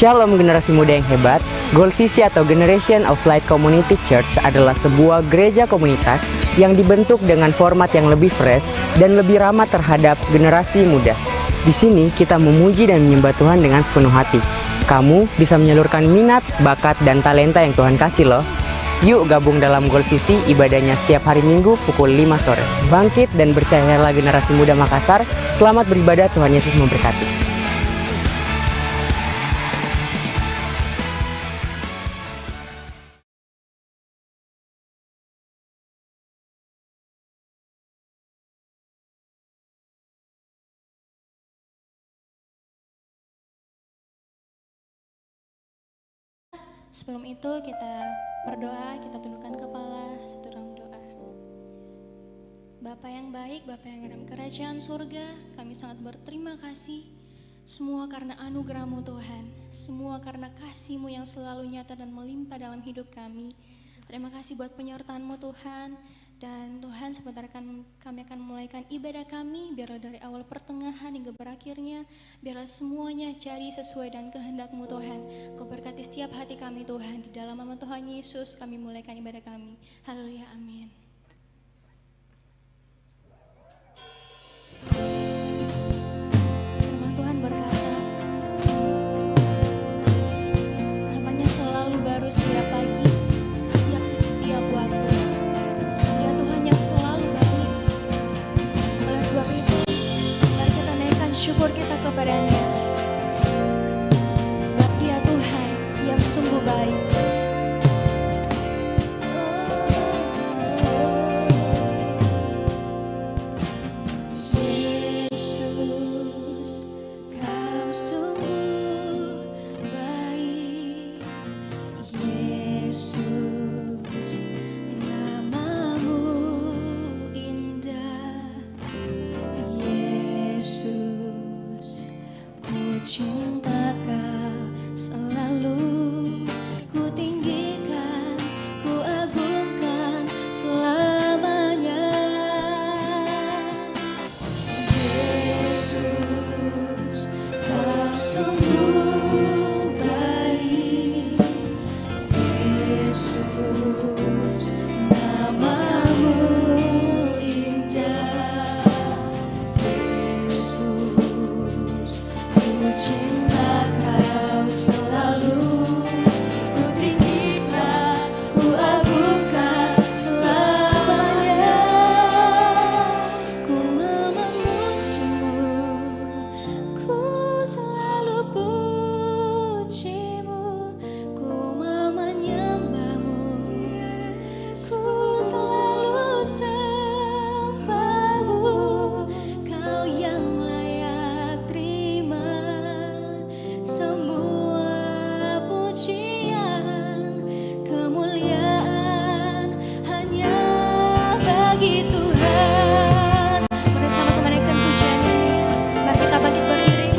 Shalom generasi muda yang hebat. GoalCC atau Generation of Light Community Church adalah sebuah gereja komunitas yang dibentuk dengan format yang lebih fresh dan lebih ramah terhadap generasi muda. Di sini kita memuji dan menyembah Tuhan dengan sepenuh hati. Kamu bisa menyalurkan minat, bakat, dan talenta yang Tuhan kasih loh. Yuk gabung dalam GoalCC, ibadahnya setiap hari Minggu pukul 5 sore. Bangkit dan percayalah generasi muda Makassar. Selamat beribadah, Tuhan Yesus memberkati. Sebelum itu kita berdoa, kita tundukkan kepala satu dalam doa. Bapa yang baik, Bapa yang dalam kerajaan surga, kami sangat berterima kasih semua karena anugerah-Mu Tuhan, semua karena kasih-Mu yang selalu nyata dan melimpah dalam hidup kami. Terima kasih buat penyertaan-Mu Tuhan. Dan Tuhan, sebentar kami akan memulaikan ibadah kami, biarlah dari awal pertengahan hingga berakhirnya, biarlah semuanya jadi sesuai dan kehendak-Mu Tuhan. Kau berkati setiap hati kami Tuhan, di dalam nama Tuhan Yesus kami mulaikan ibadah kami. Haleluya, amin. Firman Tuhan berkata, harapannya selalu baru setiap pagi, setiap waktu. Selalu baik. Oleh sebab itu, mari kita naikkan syukur kita kepada-Nya, sebab Dia Tuhan yang sungguh baik. Yesus, Kau sungguh baik. Yesus, cinta Kau selalu, ku tinggikan, ku agungkan selamanya. Yesus, Kau sungguh baik. Yesus, nama-Mu indah. Cinta Kau selalu, ku tinggikan, ku agungkan selamanya. Ku memuji-Mu, ku selalu puji-Mu, ku menyembah-Mu, ku selalu sembah-Mu. Kau yang layak terima semua pujian, kemuliaan hanya bagi Tuhan. Mari sama-sama naikkan pujian ini. Mari kita bangkit berdiri.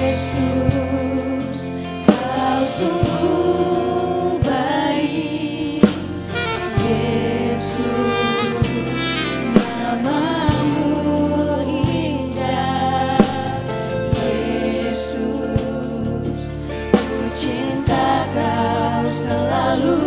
Yesus, Kau sungguh baik. Yesus, nama-Mu indah. Yesus, ku cinta Kau selalu,